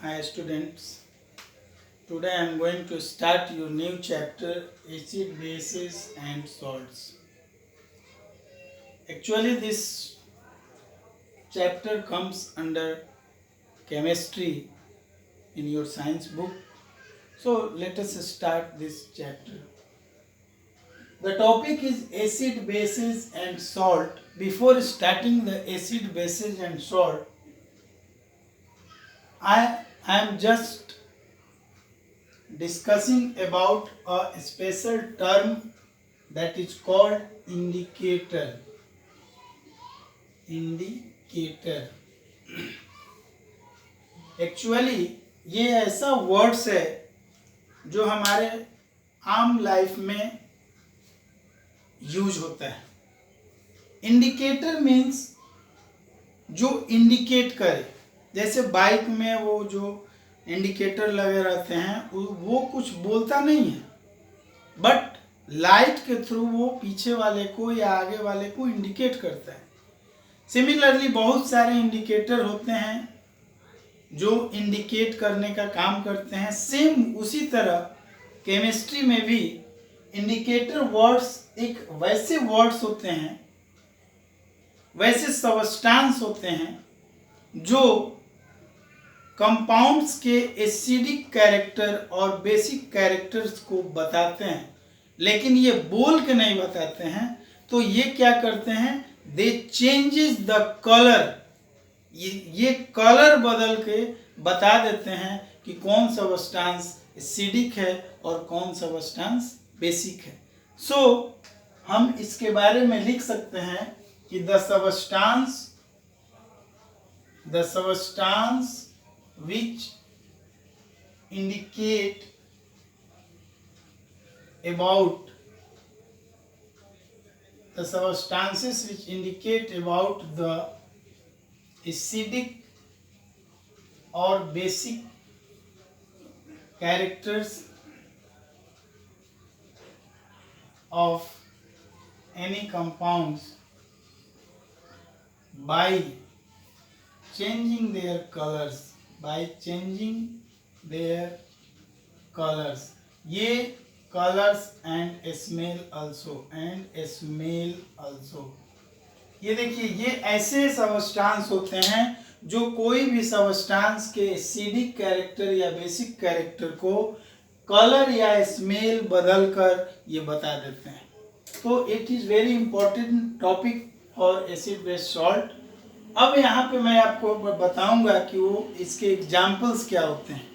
Hi students, today I am going to start your new chapter acid, bases and salts. Actually this chapter comes under chemistry in your science book. So let us start this chapter. The topic is acid, bases and salt. Before starting the acid, bases and salt, I am just discussing about a special term that is called indicator. Actually ये ऐसा words है जो हमारे आम life में use होता है. Indicator means जो इंडिकेट करे. जैसे बाइक में वो जो इंडिकेटर लगे रहते हैं वो कुछ बोलता नहीं है, बट लाइट के थ्रू वो पीछे वाले को या आगे वाले को इंडिकेट करता है. सिमिलरली बहुत सारे इंडिकेटर होते हैं जो इंडिकेट करने का काम करते हैं. सेम उसी तरह केमिस्ट्री में भी इंडिकेटर वर्ड्स एक वैसे वर्ड्स होते हैं, वैसे सबस्टांस होते हैं जो कंपाउंड्स के एसिडिक कैरेक्टर और बेसिक कैरेक्टर्स को बताते हैं, लेकिन ये बोल के नहीं बताते हैं. तो ये क्या करते हैं, दे चेंजेस द कलर. ये कलर बदल के बता देते हैं कि कौन सबस्टांस एसिडिक है और कौन सबस्टांस बेसिक है. सो हम इसके बारे में लिख सकते हैं कि the substance which indicate about the substances which indicate about the acidic or basic characters of any compounds by changing their colors. ये कलर्स एंड स्मेल अल्सो. ये देखिए, ये ऐसे सबस्टांस होते हैं जो कोई भी सबस्टांस के एसिडिक कैरेक्टर या बेसिक कैरेक्टर को कलर या स्मेल बदल कर ये बता देते हैं. तो it is very important topic for acid base salt. अब यहाँ पे मैं आपको बताऊंगा कि वो इसके एग्जाम्पल्स क्या होते हैं.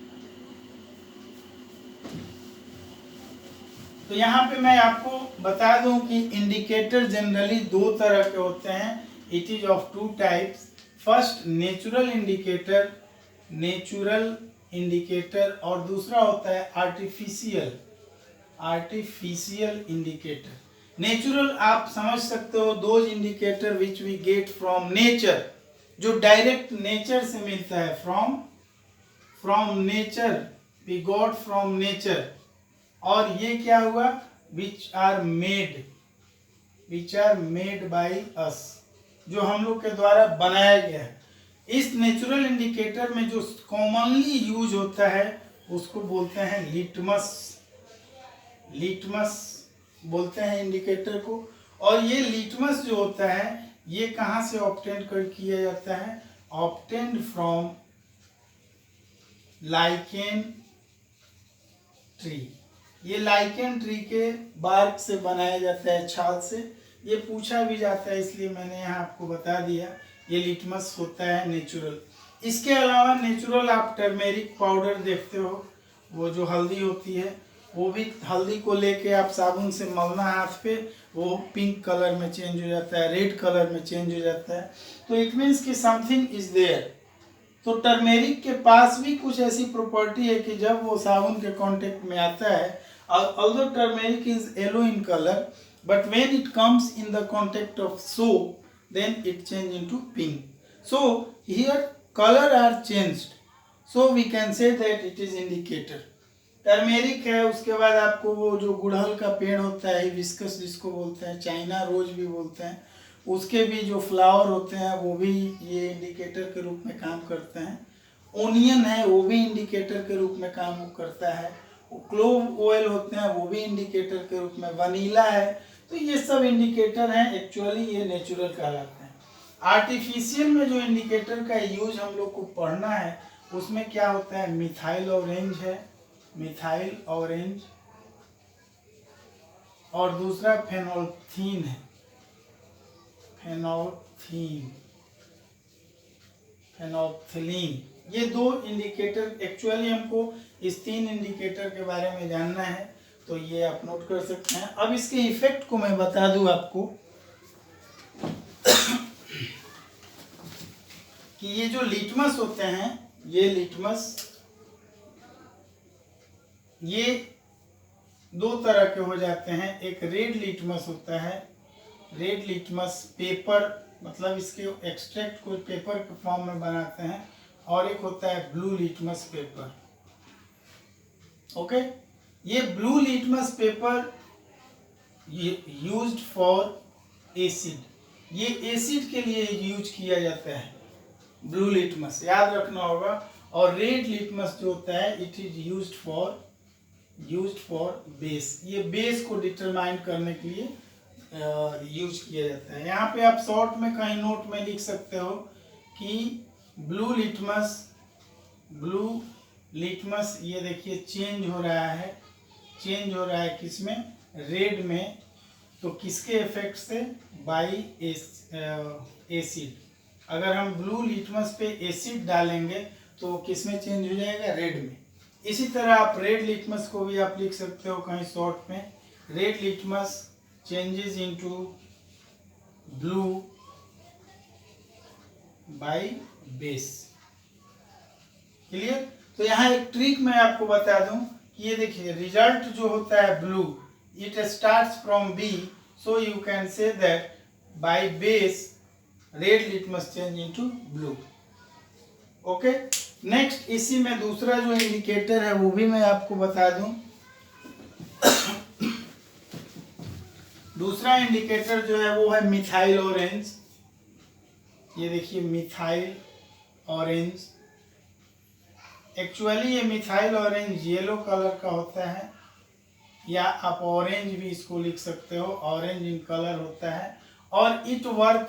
तो यहाँ पे मैं आपको बता दूं कि इंडिकेटर जनरली दो तरह के होते हैं. It is of two types. First natural indicator और दूसरा होता है आर्टिफिशियल इंडिकेटर. नेचुरल आप समझ सकते हो, those indicator which we get from nature, जो डायरेक्ट नेचर से मिलता है. From nature, we got from nature. और ये क्या हुआ, which are made by us, जो हम लोग के द्वारा बनाया गया है. इस नेचुरल इंडिकेटर में जो कॉमनली यूज होता है उसको बोलते हैं लिटमस बोलते हैं इंडिकेटर को. और ये लिटमस जो होता है ये कहाँ से ऑब्टेन किया जाता है, ऑब्टेन्ड फ्रॉम लाइकेन ट्री. ये लाइकेन ट्री के बार्क से बनाया जाता है, छाल से. ये पूछा भी जाता है, इसलिए मैंने यहाँ आपको बता दिया. ये लिटमस होता है नेचुरल. इसके अलावा नेचुरल आप टर्मेरिक पाउडर देखते हो, वो जो हल्दी होती है, वो भी हल्दी को लेके आप साबुन से मलना हाथ पे, वो पिंक कलर में चेंज हो जाता है, रेड कलर में चेंज हो जाता है. तो इट मीन्स कि समथिंग इज देयर. तो टर्मेरिक के पास भी कुछ ऐसी प्रॉपर्टी है कि जब वो साबुन के कांटेक्ट में आता है, although turmeric is yellow in color, but when it comes in the contact of soap, then it change into pink. So here color are changed, so we can say that it is indicator. Turmeric है. उसके बाद आपको वो जो गुड़हल का पेड़ होता है, हिबिस्कस जिसको बोलते हैं, चाइना रोज भी बोलते हैं, उसके भी जो फ्लावर होते हैं वो भी ये इंडिकेटर के रूप में काम करते हैं. ओनियन है वो भी इंडिकेटर के रूप में काम करता है, क्लोव ऑयल होते हैं वो भी इंडिकेटर के रूप में, वनीला है, तो ये सब इंडिकेटर हैं, एक्चुअली ये नेचुरल कहलाते हैं। आर्टिफिशियल में जो इंडिकेटर का यूज हम लोग को पढ़ना है उसमें क्या होता है, मिथाइल ऑरेंज है, मिथाइल ऑरेंज, और दूसरा फेनोल्फथीन है, फेनोल्फथीन, फेनोल्फथलीन। ये दो इंडिकेटर, एक्चुअली हमको इस 3 इंडिकेटर के बारे में जानना है, तो ये आप नोट कर सकते हैं। अब इसके इफेक्ट को मैं बता दूं आपको कि ये जो लिटमस होते हैं, ये लिटमस, ये 2 तरह के हो जाते हैं। एक रेड लिटमस होता है, रेड लिटमस पेपर, मतलब इसके एक्सट्रैक्ट को पेपर के फॉर्म में बनाते हैं, और एक होता है ब्लू लिटमस पेपर। ओके, ये blue litmus paper used for acid, ये एसिड के लिए यूज किया जाता है ब्लू लिटमस, याद रखना होगा। और रेड लिटमस जो होता है it is used for base, ये बेस को डिटरमाइन करने के लिए यूज किया जाता है। यहाँ पे आप शॉर्ट में कहीं नोट में लिख सकते हो कि ब्लू लिटमस ये देखिए चेंज हो रहा है किसमें, रेड में, तो किसके इफेक्ट से, बाई एसिड। अगर हम ब्लू लिटमस पे एसिड डालेंगे तो किसमें चेंज हो जाएगा, रेड में। इसी तरह आप रेड लिटमस को भी आप लिख सकते हो कहीं शॉर्ट में, red litmus changes into blue by base. Clear? तो यहाँ एक ट्रिक मैं आपको बता दूं कि ये देखिए रिजल्ट जो होता है blue, it starts from B, so you can say that by base red litmus change into blue. Okay, next इसी में दूसरा जो इंडिकेटर है वो भी मैं आपको बता दूं। दूसरा इंडिकेटर जो है वो है मिथाइल ऑरेंज। ये देखिए मिथाइल ऑरेंज, एक्चुअली ये मिथाइल ऑरेंज येलो कलर का होता है, या आप ऑरेंज भी इसको लिख सकते हो, ऑरेंज इन कलर होता है। और it work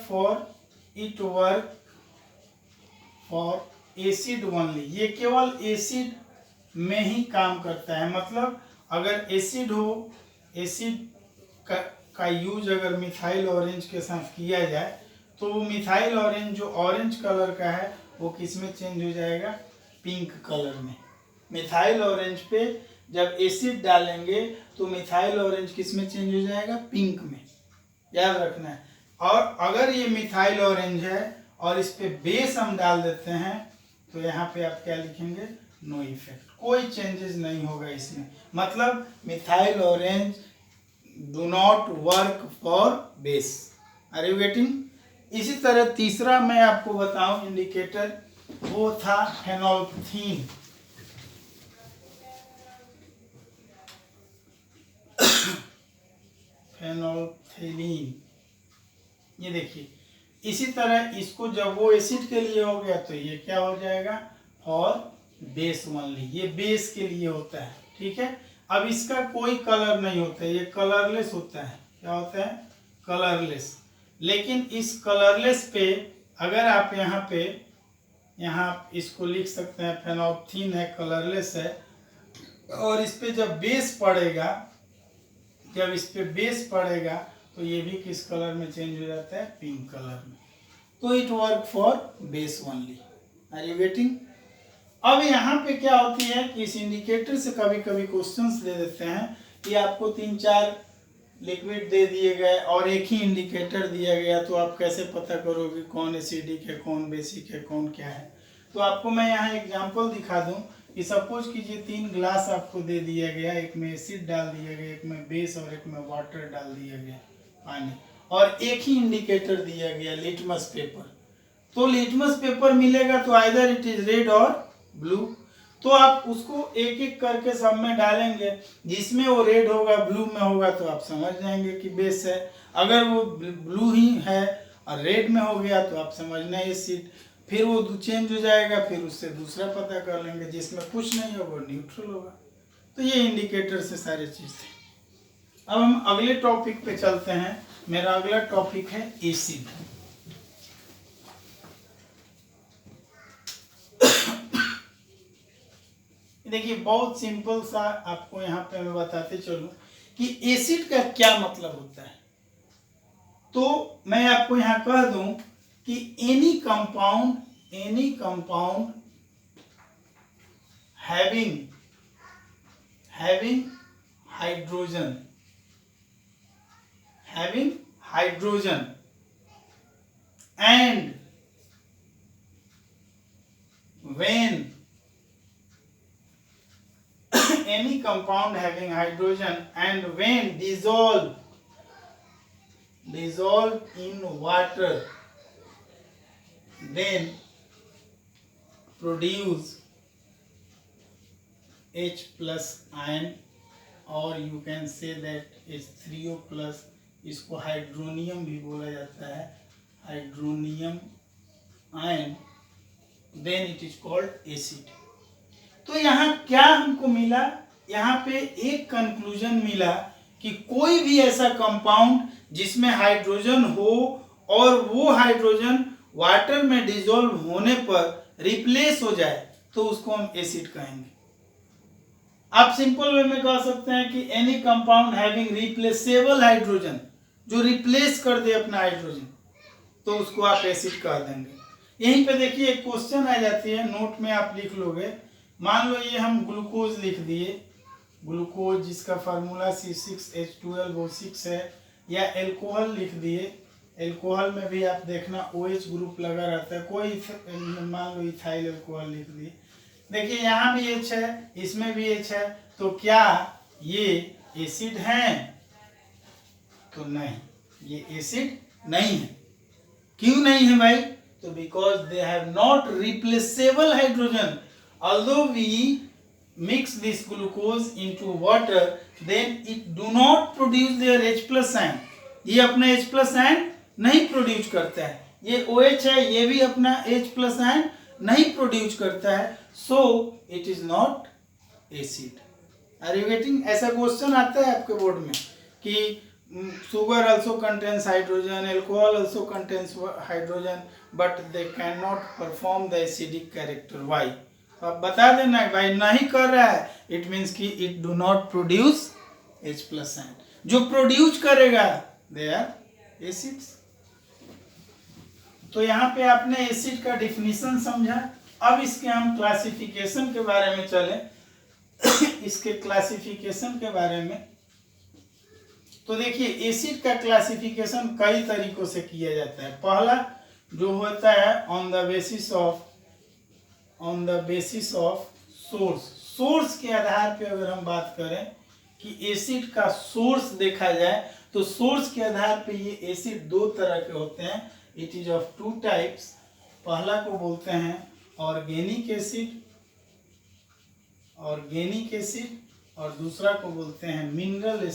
for acid only, ये केवल एसिड में ही काम करता है। मतलब अगर एसिड हो, एसिड का यूज अगर मिथाइल ऑरेंज के साथ किया जाए तो वो मिथाइल ऑरेंज जो ऑरेंज कलर का है वो किस में चेंज हो जाएगा, पिंक कलर में। मिथाइल ऑरेंज पे जब एसिड डालेंगे तो मिथाइल ऑरेंज किस में चेंज हो जाएगा, पिंक में, याद रखना है। और अगर ये मिथाइल ऑरेंज है और इस पे बेस हम डाल देते हैं तो यहाँ पे आप क्या लिखेंगे, नो इफेक्ट, कोई चेंजेस नहीं होगा इसमें। मतलब methyl orange do not work for base. Are you getting? इसी तरह तीसरा मैं आपको बताऊं इंडिकेटर, वो था फेनोल्फथीन। फेनोल्फथलीन, ये देखिए इसी तरह इसको जब वो एसिड के लिए हो गया तो ये क्या हो जाएगा, और बेस ओनली, ये बेस के लिए होता है। ठीक है, अब इसका कोई कलर नहीं होता है, ये कलरलेस होता है। क्या होता है, कलरलेस। लेकिन इस कलरलेस पे अगर आप यहाँ इसको लिख सकते हैं, फेनोल्फथीन है, कलरलेस है, और इस पे जब बेस पड़ेगा, जब इस पे बेस पड़ेगा तो ये भी किस कलर में चेंज हो जाता है, पिंक कलर में। तो it work for base only. Are you getting? अब यहाँ पे क्या होती है कि इस इंडिकेटर से कभी कभी क्वेश्चंस दे देते हैं कि आपको 3-4 लिक्विड दे दिए गए और एक ही इंडिकेटर दिया गया, तो आप कैसे पता करोगे कौन एसिडिक है, कौन बेसिक है, कौन क्या है। तो आपको मैं यहाँ एग्जांपल दिखा दूं कि सपोज कीजिए 3 ग्लास आपको दे दिया गया, एक में एसिड डाल दिया गया, एक में बेस और एक में वाटर डाल दिया गया, पानी, और एक ही इंडिकेटर दिया गया लिटमस पेपर। तो लिटमस पेपर मिलेगा तो आइदर इट इज रेड और ब्लू। तो आप उसको एक एक करके सब में डालेंगे, जिसमें वो रेड होगा, ब्लू में होगा, तो आप समझ जाएंगे कि बेस है। अगर वो ब्लू ही है और रेड में हो गया तो आप समझना एसिड। फिर वो चेंज हो जाएगा, फिर उससे दूसरा पता कर लेंगे, जिसमें कुछ नहीं होगा न्यूट्रल होगा। तो ये इंडिकेटर से सारी चीज़ थी। अब हम अगले टॉपिक पे चलते हैं। मेरा अगला टॉपिक है एसिड। देखिए बहुत सिंपल सा आपको यहाँ पे मैं बताते चलूं कि एसिड का क्या मतलब होता है। तो मैं आपको यहाँ कह दूं कि any compound having hydrogen and when any compound having hydrogen and when dissolved in water then produce H plus ion, और you can say that H3O plus, इसको हाइड्रोनियम भी बोला जाता है, hydronium ion, then it is called acid। तो यहाँ क्या हमको मिला, यहाँ पे एक कंक्लूजन मिला कि कोई भी ऐसा कंपाउंड जिसमें हाइड्रोजन हो और वो हाइड्रोजन वाटर में डिसॉल्व होने पर रिप्लेस हो जाए तो उसको हम एसिड कहेंगे। आप सिंपल वे में कह सकते हैं कि any compound having replaceable hydrogen, जो रिप्लेस कर दे अपना हाइड्रोजन, तो उसको आप एसिड कह देंगे। यहीं पे देखिए एक क्वेश्चन आ जाती है, नोट में आप लिख लोगे। मान लो ये हम ग्लूकोज लिख दिए, ग्लूकोज जिसका फार्मूला C6H12O6 है, या एल्कोहल लिख दिए। एल्कोहल में भी आप देखना OH ग्रुप लगा रहता है, कोई मान लो इथाइल एल्कोहल लिख दिए। देखिए यहाँ भी H है, इसमें भी H है, तो क्या ये एसिड हैं? तो नहीं, ये एसिड नहीं है। क्यों नहीं है भाई? तो because they have not replaceable hydrogen. Although we mix this glucose into water then it do not produce their H plus ion। ये अपना H plus ion नहीं प्रोड्यूस करता है। ये OH है, ये भी अपना H plus ion नहीं प्रोड्यूस करता है, so it is not acid। Are you getting? ऐसा क्वेश्चन आता है आपके बोर्ड में कि sugar also contains hydrogen, alcohol also contains hydrogen, but they cannot perform the acidic character। Why? आप बता देना भाई, नहीं कर रहा है, इट मीन्स कि it do not produce H plus ion। जो प्रोड्यूस करेगा दे आर एसिड्स। तो यहाँ पे आपने एसिड का डिफिनीशन समझा। अब इसके हम क्लासिफिकेशन के बारे में चलें। इसके क्लासिफिकेशन के बारे में तो देखिए एसिड का क्लासिफिकेशन कई तरीकों से किया जाता है। पहला जो होता है on the basis of source के आधार पे अगर हम बात करें कि एसिड का सोर्स देखा जाए तो सोर्स के आधार पे ये एसिड दो तरह के होते हैं। It is of two types. पहला को बोलते हैं ऑर्गेनिक एसिड और दूसरा को बोलते हैं मिनरल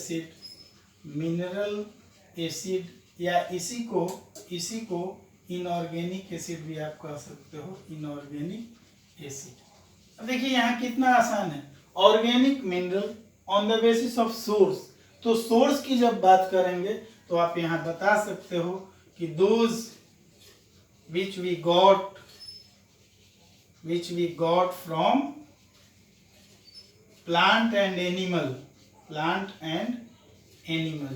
एसिड या इसी को इनऑर्गेनिक एसिड भी आप कह सकते हो, इनऑर्गेनिक एसिड। अब देखिए यहाँ कितना आसान है, organic mineral on the basis of source. तो सोर्स की जब बात करेंगे तो आप यहाँ बता सकते हो कि those which we got from plant and animal,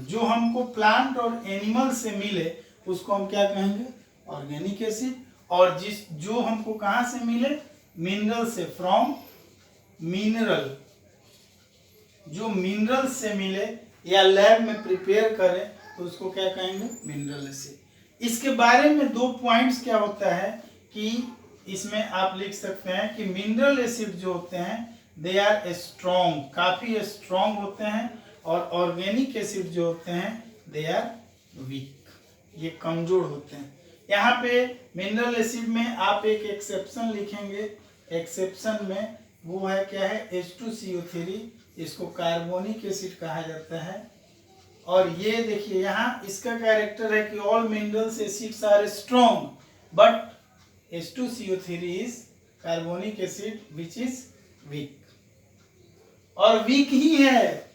जो हमको प्लांट और एनिमल से मिले उसको हम क्या कहेंगे, ऑर्गेनिक एसिड। और जो हमको कहाँ से मिले, मिनरल से, फ्रॉम मिनरल, जो मिनरल से मिले या लैब में प्रिपेयर करें तो उसको क्या कहेंगे, मिनरल एसिड। इसके बारे में दो पॉइंट्स क्या होता है कि इसमें आप लिख सकते हैं कि मिनरल एसिड जो होते हैं दे आर स्ट्रॉन्ग, काफ़ी स्ट्रॉन्ग होते हैं, और ऑर्गेनिक एसिड जो होते हैं दे आर वीक, ये कमजोर होते हैं। यहाँ पे मिनरल एसिड में आप एक एक्सेप्शन लिखेंगे। एक्सेप्शन में वो है क्या है, H2CO3, इसको कार्बोनिक एसिड कहा जाता है। और ये देखिए यहाँ इसका कैरेक्टर है कि all minerals acids are strong but H2CO3 is carbonic acid which is weak, और वीक ही है,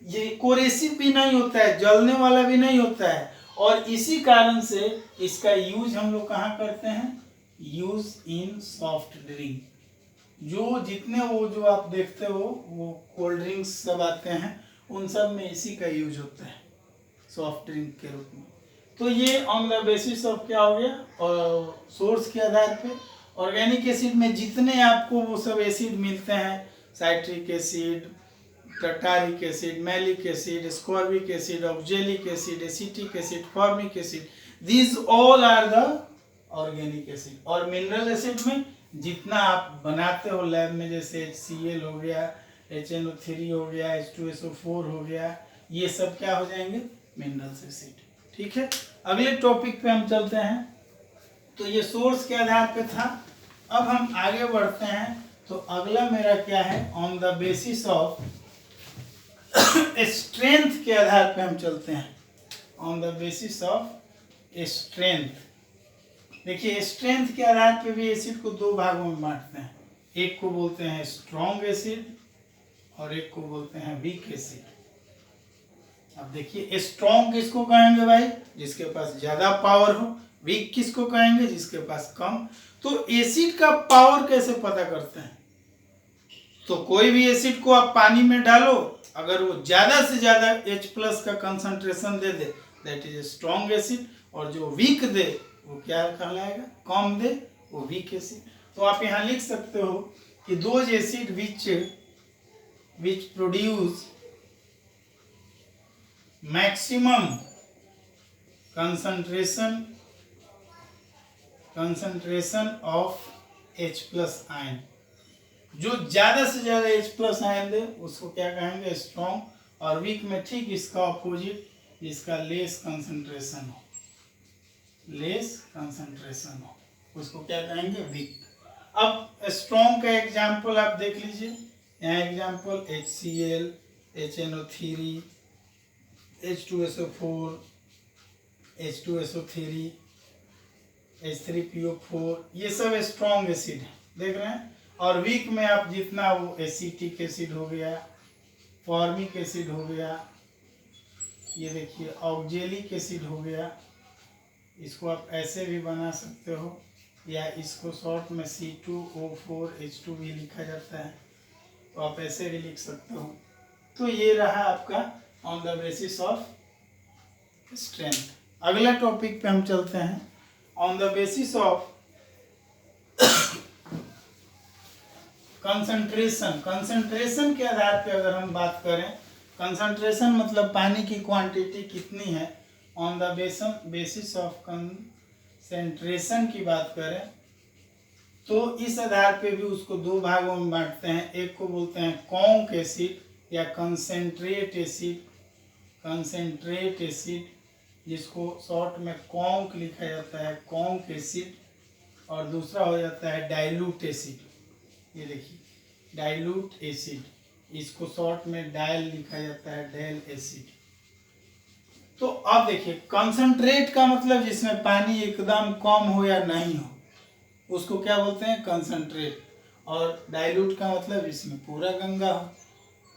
ये कोरेसिव भी नहीं होता है, जलने वाला भी नहीं होता है, और इसी कारण से इसका यूज हम लोग कहाँ करते हैं, यूज इन सॉफ्ट ड्रिंक। जो जितने वो जो आप देखते हो वो कोल्ड ड्रिंक्स सब आते हैं, उन सब में इसी का यूज होता है सॉफ्ट ड्रिंक के रूप में। तो ये ऑन द बेसिस ऑफ क्या हो गया, और सोर्स के आधार पे ऑर्गेनिक एसिड में जितने आपको वो सब एसिड मिलते हैं, citric acid, tartaric acid, malic acid, ascorbic acid, oxalic acid, acetic acid, formic acid, these all are the organic acid. और मिनरल एसिड में जितना आप बनाते हो लैब में, जैसे HCl हो गया, HNO3 हो गया, H2SO4 हो गया, ये सब क्या हो जाएंगे, मिनरल्स एसिड। ठीक है, अगले टॉपिक पे हम चलते हैं। तो ये सोर्स के आधार पे था, अब हम आगे बढ़ते हैं। तो अगला मेरा क्या है, on the basis of strength के आधार पे हम चलते हैं, on the basis of strength. देखिए स्ट्रेंथ के आधार पे भी एसिड को दो भागों में बांटते हैं, एक को बोलते हैं स्ट्रॉन्ग एसिड और एक को बोलते हैं वीक एसिड। अब देखिए स्ट्रॉन्ग किसको कहेंगे भाई, जिसके पास ज्यादा पावर हो, वीक किसको कहेंगे, जिसके पास कम। तो एसिड का पावर कैसे पता करते हैं, तो कोई भी एसिड को आप पानी में डालो, अगर वो ज्यादा से ज्यादा H+ का concentration they they, that is strong acid, और जो वीक दे वो क्या कहलाएगा, कम दे, वो वीक एसिड। तो आप यहाँ लिख सकते हो कि those acid which produce maximum concentration of H+ ion, जो ज्यादा से ज्यादा H+ आयन दे उसको क्या कहेंगे, स्ट्रॉन्ग, और वीक में ठीक इसका ऑपोजिट, जिसका लेस कंसंट्रेशन हो, उसको क्या कहेंगे, वीक। अब स्ट्रॉन्ग का एग्जांपल आप देख लीजिए, यहाँ example HCl, HNO3, H2SO4, H2SO3, H3PO4, ये सब स्ट्रॉन्ग एसिड है, देख रहे हैं। और वीक में आप जितना वो एसिटिक एसिड हो गया, फॉर्मिक एसिड हो गया, ये देखिए ऑक्जेलिक एसिड हो गया, इसको आप ऐसे भी बना सकते हो, या इसको शॉर्ट में C2O4H2 भी लिखा जाता है, तो आप ऐसे भी लिख सकते हो। तो ये रहा आपका on the basis of strength. अगला टॉपिक पे हम चलते हैं, on the basis of concentration. Concentration के आधार पे अगर हम बात करें, कंसंट्रेशन मतलब पानी की क्वांटिटी कितनी है, on the basis of concentration की बात करें तो इस आधार पे भी उसको दो भागों में बांटते हैं, एक को बोलते हैं कॉन्क एसिड या कंसेंट्रेट एसिड, जिसको शॉर्ट में कॉन्क लिखा जाता है, कॉन्क एसिड, और दूसरा हो जाता है डाइल्यूट एसिड। ये देखिए डाइल्यूट एसिड, इसको शॉर्ट में डायल लिखा जाता है, डायल एसिड। तो अब देखिए कंसंट्रेट का मतलब जिसमें पानी एकदम कम हो या नहीं हो, उसको क्या बोलते हैं, कंसंट्रेट। और डाइल्यूट का मतलब इसमें पूरा गंगा हो,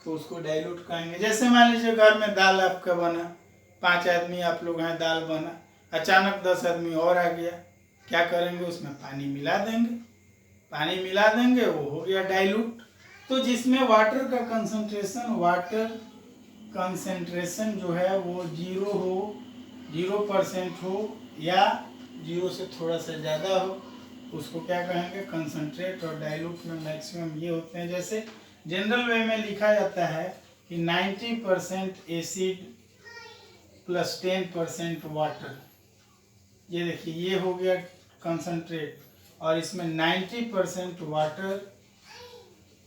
तो उसको डाइल्यूट कहेंगे। जैसे मान लीजिए घर में दाल आपका बना, 5 आदमी आप लोग हैं, दाल बना, अचानक 10 आदमी और आ गया, क्या करेंगे, उसमें पानी मिला देंगे, वो हो गया डाइल्यूट। तो जिसमें वाटर का कंसंट्रेशन जो है वो 0% हो या 0 से थोड़ा सा ज़्यादा हो, उसको क्या कहेंगे, कंसंट्रेट। और डाइल्यूट में मैक्सिमम ये होते हैं, जैसे जनरल वे में लिखा जाता है कि 90% एसिड प्लस 10% वाटर। ये देखिए ये हो गया कंसंट्रेट, और इसमें 90% वाटर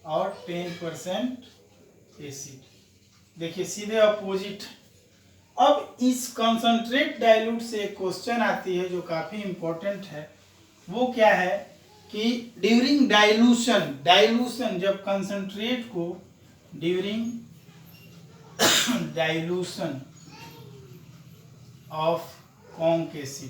और 10% एसिड। देखिए सीधे अपोजिट। अब इस कंसंट्रेट डाइल्यूट से एक क्वेश्चन आती है जो काफी इंपॉर्टेंट है, वो क्या है कि ड्यूरिंग डाइल्यूशन जब कंसंट्रेट को during dilution of conc acid,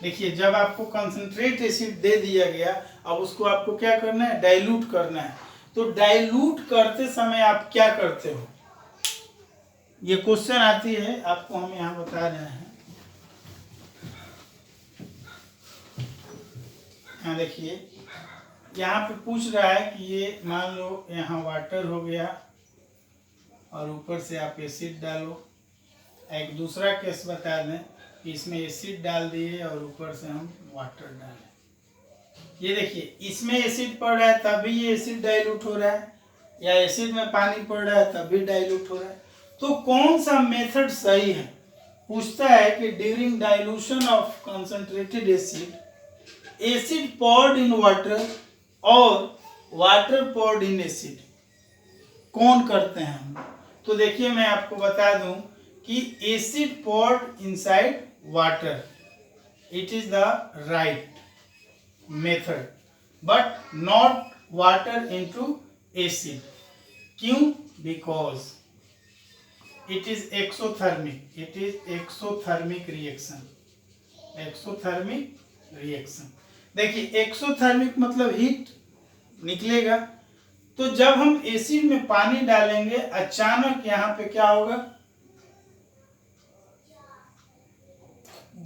देखिए जब आपको कंसंट्रेट एसिड दे दिया गया, अब उसको आपको क्या करना है, डाइल्यूट करना है। तो डाइल्यूट करते समय आप क्या करते हो, ये क्वेश्चन आती है, आपको हम यहाँ बता रहे हैं। यहाँ देखिए, यहाँ पे पूछ रहा है कि ये मान लो यहाँ वाटर हो गया और ऊपर से आप एसिड डालो। एक दूसरा केस बता दें कि इसमें एसिड डाल दिए और ऊपर से हम वाटर डालें। ये देखिए इसमें एसिड पड़ रहा है तब भी ये एसिड डाइल्यूट हो रहा है, या एसिड में पानी पड़ रहा है तब भी डाइल्यूट हो रहा है। तो कौन सा मेथड सही है, पूछता है कि during dilution of concentrated acid poured in water और वाटर poured इन एसिड, कौन करते हैं हम। तो देखिए मैं आपको बता दूं कि acid poured inside water, it is the right method, but not water into acid. क्यों, because it is exothermic, it is exothermic reaction, exothermic reaction. देखिए एक्सोथर्मिक मतलब हीट निकलेगा। तो जब हम एसिड में पानी डालेंगे अचानक यहाँ पे क्या होगा,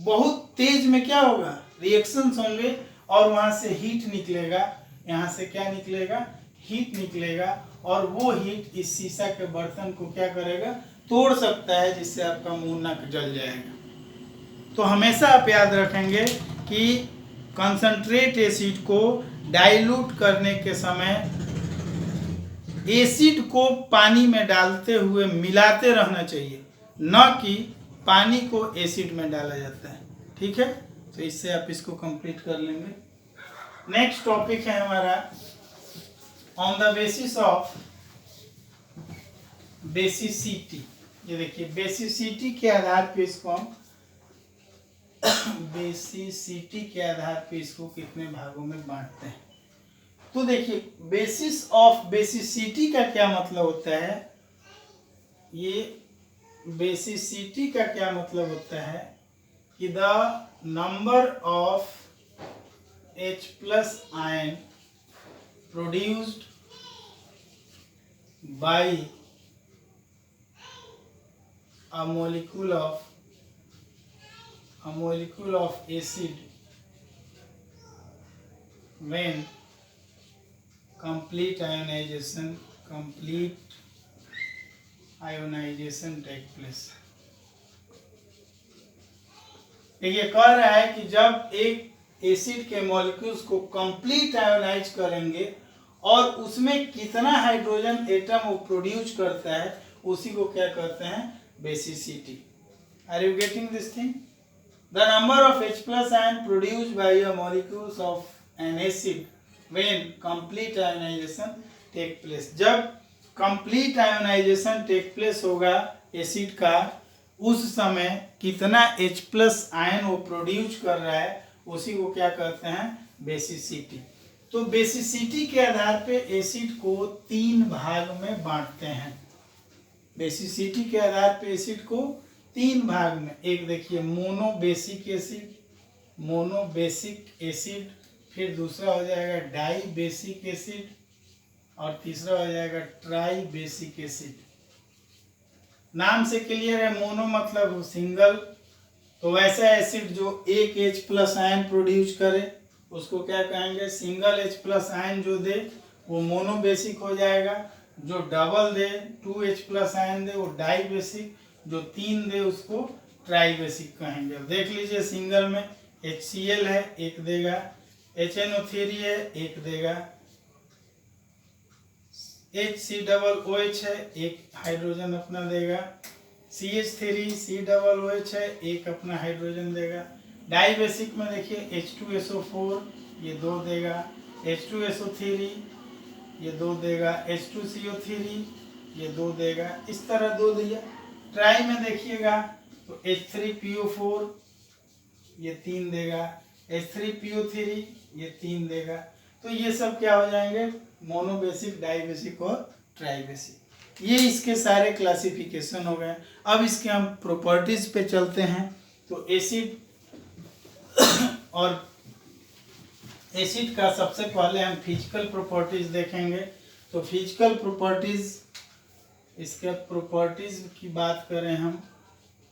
बहुत तेज में क्या होगा, रिएक्शंस होंगे और वहां से हीट निकलेगा। यहाँ से क्या निकलेगा, हीट निकलेगा, और वो हीट इस शीशा के बर्तन को क्या करेगा, तोड़ सकता है, जिससे आपका मुंह नाक जल जाएगा। तो हमेशा आप याद रखेंगे कि कंसंट्रेट एसिड को डाइल्यूट करने के समय एसिड को पानी में डालते हुए मिलाते रहना चाहिए, न कि पानी को एसिड में डाला जाता है। ठीक है, तो इससे आप इसको कंप्लीट कर लेंगे। नेक्स्ट टॉपिक है हमारा on the basis of basicity. ये देखिए बेसिसिटी के आधार पे इसको हम बेसिसिटी के आधार पे इसको कितने भागों में बांटते हैं। तो देखिए बेसिस ऑफ बेसिसिटी का क्या मतलब होता है, ये बेसिसिटी का क्या मतलब होता है कि the number of H+ ion produced by a molecule of acid when complete ionization take place। देखिए कह रहा है कि जब एक एसिड के मॉलिक्यूल्स को कंप्लीट आयोनाइज करेंगे और उसमें कितना हाइड्रोजन एटम वो प्रोड्यूस करता है, उसी को क्या कहते हैं, basicity. Are you getting this thing? The number of H+ ion produced by a molecules of an acid when complete ionization take place। जब complete ionization take place होगा एसिड का, उस समय कितना H+ आयन वो प्रोड्यूस कर रहा है, उसी को क्या कहते हैं, बेसिसिटी। तो बेसिसिटी के आधार पे एसिड को 3 भाग में बांटते हैं। बेसिसिटी के आधार पे एसिड को 3 भाग में, एक देखिए मोनोबेसिक एसिड, फिर दूसरा हो जाएगा डाई बेसिक एसिड, और तीसरा हो जाएगा ट्राई बेसिक एसिड। नाम से क्लियर है, मोनो मतलब सिंगल, तो वैसा एसिड जो एक H+ आयन प्रोड्यूस करे उसको क्या कहेंगे, सिंगल H+ आयन जो दे वो मोनोबेसिक हो जाएगा, जो डबल दे 2H+ आयन दे वो डाई बेसिक, जो 3 दे उसको ट्राई बेसिक कहेंगे। देख लीजिए सिंगल में HCl है, 1 देगा, HNO3 है, 1 देगा, HCOOH है, 1 हाइड्रोजन अपना देगा, CH3 COOH है, 1 अपना हाइड्रोजन देगा। डाई बेसिक में देखिए H2SO4 ये 2 देगा, H2SO3 ये 2 देगा, H2CO3 ये 2 देगा, इस तरह 2 दिया। ट्राई में देखिएगा तो H3PO4 ये 3 देगा, H3PO3 ये 3 देगा। तो ये सब क्या हो जाएंगे, मोनोबेसिक, डाइबेसिक और ट्राइबेसिक। ये इसके सारे क्लासिफिकेशन हो गए। अब इसके हम प्रॉपर्टीज पे चलते हैं। तो एसिड और एसिड का सबसे पहले हम फिजिकल प्रॉपर्टीज देखेंगे। तो फिजिकल प्रॉपर्टीज, इसके प्रॉपर्टीज की बात करें हम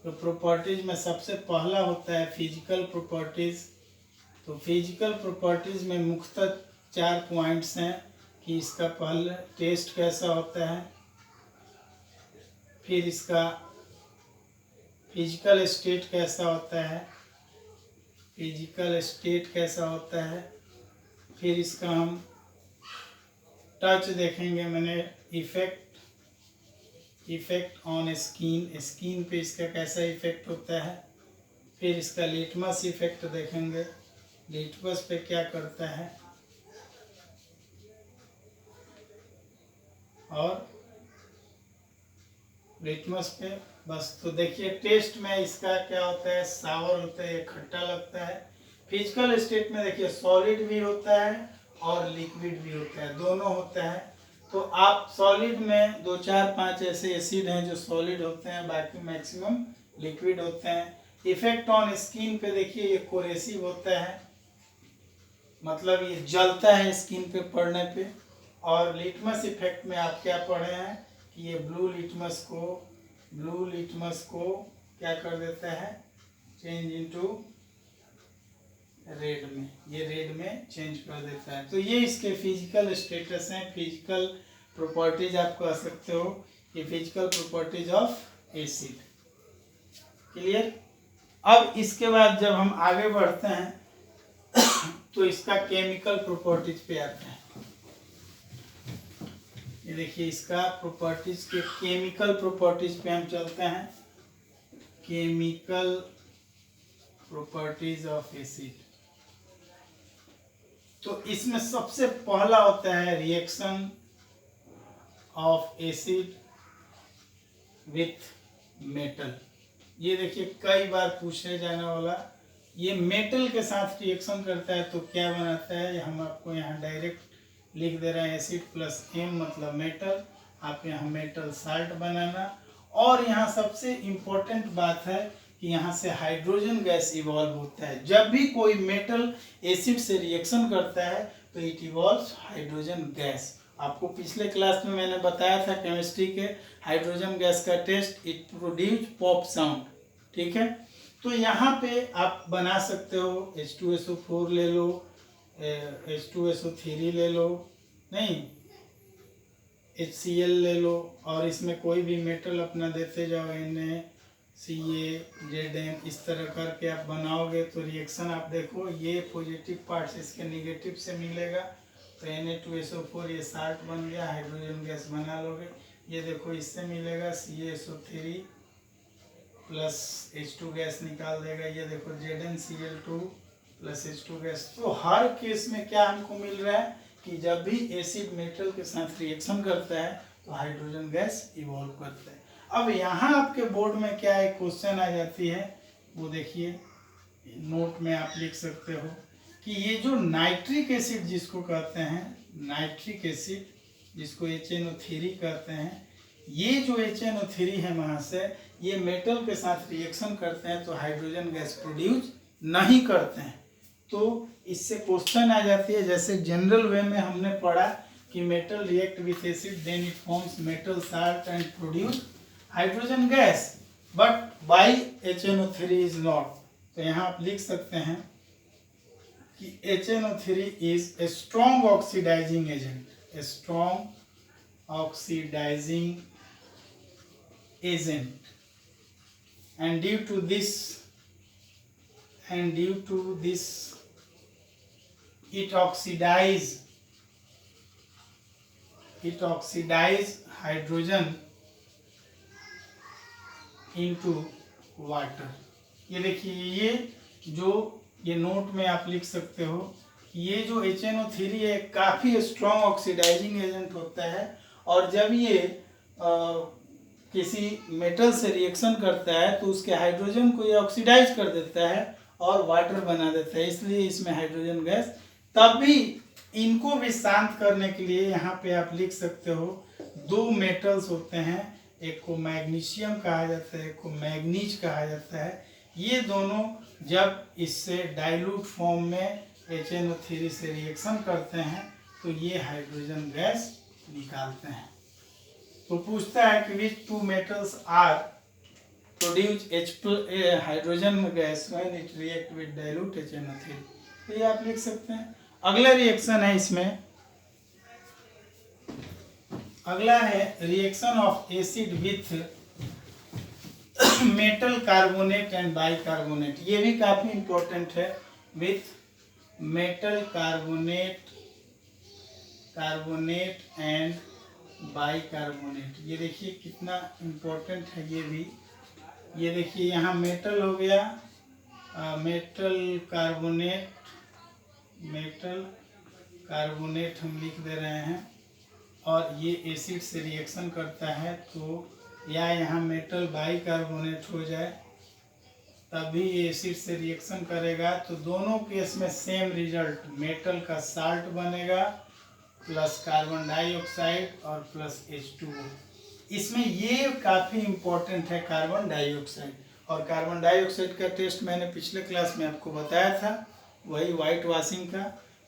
तो प्रॉपर्टीज में सबसे पहला होता है फिजिकल प्रॉपर्टीज। तो फिजिकल प्रॉपर्टीज में मुख्यतः 4 पॉइंट्स हैं कि इसका पहले टेस्ट कैसा होता है, फिर इसका फिजिकल स्टेट कैसा होता है, फिजिकल स्टेट कैसा होता है, फिर इसका हम टच देखेंगे, मैंने इफेक्ट ऑन स्किन, स्किन पे इसका कैसा इफेक्ट होता है, फिर इसका लिटमस इफेक्ट देखेंगे, लिटमस पे क्या करता है, और लिटमस पे बस। तो देखिए टेस्ट में इसका क्या होता है, सावर होता है, खट्टा लगता है। फिजिकल स्टेट में देखिए सॉलिड भी होता है और लिक्विड भी होता है, दोनों होता है। तो आप सॉलिड में 2, 4, 5 ऐसे एसिड हैं जो सॉलिड होते हैं, बाकी मैक्सिमम लिक्विड होते हैं। इफेक्ट ऑन स्किन पे देखिए ये कोरेसिव होता है, मतलब ये जलता है स्किन पे पड़ने पे। और लिटमस इफेक्ट में आप क्या पढ़े हैं कि ये ब्लू लिटमस को क्या कर देता है, चेंज इनटू रेड में, ये रेड में चेंज कर देता है। तो ये इसके फिजिकल स्टेटस हैं, फिजिकल प्रॉपर्टीज आप कह सकते हो, ये physical properties of acid. Clear. अब इसके बाद जब हम आगे बढ़ते हैं तो इसका केमिकल प्रॉपर्टीज पे आते हैं। ये देखिए इसका प्रॉपर्टीज के केमिकल प्रॉपर्टीज पे हम चलते हैं, केमिकल प्रॉपर्टीज ऑफ एसिड। तो इसमें सबसे पहला होता है reaction of acid with metal. ये देखिए कई बार पूछे जाने वाला, ये मेटल के साथ रिएक्शन करता है तो क्या बनाता है, हम आपको यहाँ डायरेक्ट लिख दे रहे हैं, एसिड प्लस एम मतलब मेटल, आप यहाँ मेटल साल्ट बनाना। और यहाँ सबसे इम्पोर्टेंट बात है कि यहाँ से हाइड्रोजन गैस इवॉल्व होता है। जब भी कोई मेटल एसिड से रिएक्शन करता है तो इट इवॉल्व्स हाइड्रोजन गैस। आपको पिछले क्लास में मैंने बताया था केमिस्ट्री के हाइड्रोजन गैस का test, it produce pop sound. ठीक है, तो यहाँ पे आप बना सकते हो H2SO4 ले लो, H2SO3 ले लो, नहीं HCl ले लो, और इसमें कोई भी मेटल अपना देते जाओ, NaCl, इस तरह करके आप बनाओगे तो रिएक्शन आप देखो, ये पॉजिटिव पार्ट्स इसके निगेटिव से मिलेगा तो Na2SO4 ये साल्ट बन गया, हाइड्रोजन गैस बना लोगे। ये देखो इससे मिलेगा CaSO3 प्लस H2 गैस निकाल देगा, ये देखो ZnCl2 प्लस H2 गैस। तो हर केस में क्या हमको मिल रहा है कि जब भी एसिड मेटल के साथ रिएक्शन करता है तो हाइड्रोजन गैस इवॉल्व करता है। अब यहाँ आपके बोर्ड में क्या एक क्वेश्चन आ जाती है, वो देखिए नोट में आप लिख सकते हो कि ये जो नाइट्रिक एसिड जिसको कहते हैं, नाइट्रिक एसिड जिसको HNO3 कहते हैं, ये जो HNO3 है महाशय, ये मेटल के साथ रिएक्शन करते हैं तो हाइड्रोजन गैस प्रोड्यूस नहीं करते हैं। तो इससे क्वेश्चन आ जाती है, जैसे जनरल वे में हमने पढ़ा कि metal react with acid then it forms metal salt and produce hydrogen gas, but by HNO3 is not. तो यहाँ आप लिख सकते हैं कि HNO3 is a strong oxidising agent, a strong oxidising agent, and due to this it oxidize hydrogen into water। ये देखिए, ये नोट में आप लिख सकते हो कि ये जो HNO3 है काफ़ी स्ट्रॉन्ग ऑक्सीडाइजिंग एजेंट होता है, और जब ये किसी मेटल से रिएक्शन करता है तो उसके हाइड्रोजन को ये ऑक्सीडाइज कर देता है और वाटर बना देता है, इसलिए इसमें हाइड्रोजन गैस। तब भी इनको भी शांत करने के लिए यहाँ पे आप लिख सकते हो 2 मेटल्स होते हैं, एक को मैग्नीशियम कहा जाता है, एक को मैग्नीज कहा जाता है। ये दोनों जब इससे डाइल्यूट फॉर्म में HNO3 से रिएक्शन करते हैं तो ये हाइड्रोजन गैस निकालते हैं। तो पूछता है कि which two metals are produce hydrogen gas when it react with dilute HNO3। तो ये आप लिख सकते हैं। अगला रिएक्शन है इसमें, अगला है reaction of acid with metal carbonate and bicarbonate. ये भी काफी इंपॉर्टेंट है। With metal carbonate and bicarbonate, ये देखिए कितना इंपॉर्टेंट है ये भी। ये देखिए यहाँ मेटल हो गया, मेटल कार्बोनेट हम लिख दे रहे हैं, और ये एसिड से रिएक्शन करता है तो या यहाँ मेटल बाइकार्बोनेट हो जाए तभी ये एसिड से रिएक्शन करेगा। तो दोनों केस में सेम रिजल्ट, मेटल का साल्ट बनेगा प्लस कार्बन डाइऑक्साइड और प्लस H2O। इसमें ये काफ़ी इम्पोर्टेंट है कार्बन डाइऑक्साइड। और कार्बन डाइऑक्साइड का टेस्ट मैंने पिछले क्लास में आपको बताया था, वही वाइट वॉशिंग का।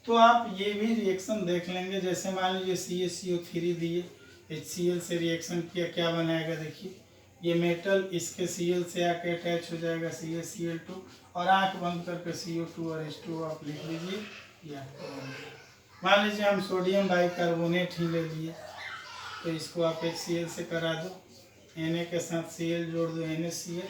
तो आप ये भी रिएक्शन देख लेंगे। जैसे मान लीजिए CaCO3 दिए, HCl से रिएक्शन किया, क्या बनाएगा देखिए, ये मेटल इसके Cl से आके अटैच हो जाएगा CaCl2, और आंख बंद करके CO2 और H2O आप लिख लीजिए, ये आपको बन गया। मान लीजिए हम सोडियम बाइकार्बोनेट ही ले लिए, तो इसको आप HCl से करा दो, Na के साथ Cl जोड़ दो NaCl,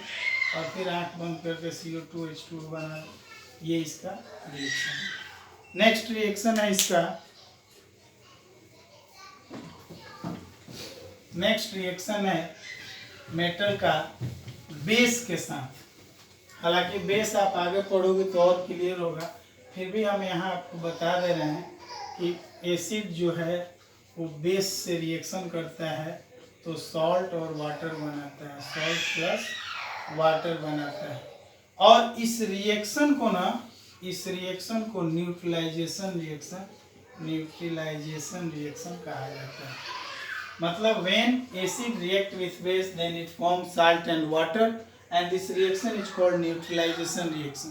और फिर आंख बंद करके CO2 H2O बना दो। ये इसका रिएक्शन है। नेक्स्ट रिएक्शन है इसका, नेक्स्ट रिएक्शन है मेटल का बेस के साथ। हालांकि बेस आप आगे पढ़ोगे तो और क्लियर होगा, फिर भी हम यहाँ आपको बता दे रहे हैं कि एसिड जो है वो बेस से रिएक्शन करता है तो सॉल्ट और वाटर बनाता है, सॉल्ट प्लस वाटर बनाता है। और इस रिएक्शन को ना, इस रिएक्शन को न्यूट्रलाइजेशन रिएक्शन कहा जाता है। मतलब when acid react with base then it forms salt and water and this reaction is called neutralization reaction।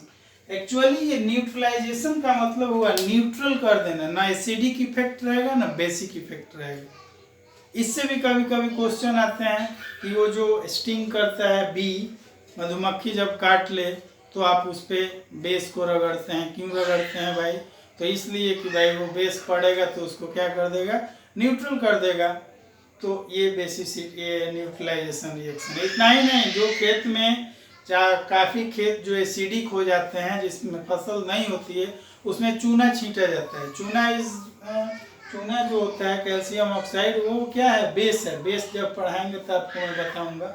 Actually ये न्यूट्रलाइजेशन का मतलब हुआ न्यूट्रल कर देना, ना एसिडिक इफेक्ट रहेगा ना बेसिक इफेक्ट रहेगा। इससे भी कभी कभी क्वेश्चन आते हैं कि वो जो स्टिंग करता है बी, मधुमक्खी जब काट ले तो आप उस पर बेस को रगड़ते हैं। क्यों रगड़ते हैं भाई? तो इसलिए कि भाई वो बेस पड़ेगा तो उसको क्या कर देगा, न्यूट्रल कर देगा। तो ये बेसिस ये न्यूट्रलाइजेशन रिएक्शन। इतना ही नहीं, जो खेत में काफ़ी खेत जो एसिडिक हो जाते हैं, जिसमें फसल नहीं होती है, उसमें चूना छींटा जाता है। चूना जो होता है कैल्शियम ऑक्साइड, वो क्या है, बेस है। बेस जब पढ़ाएंगे तो आपको मैं बताऊंगा।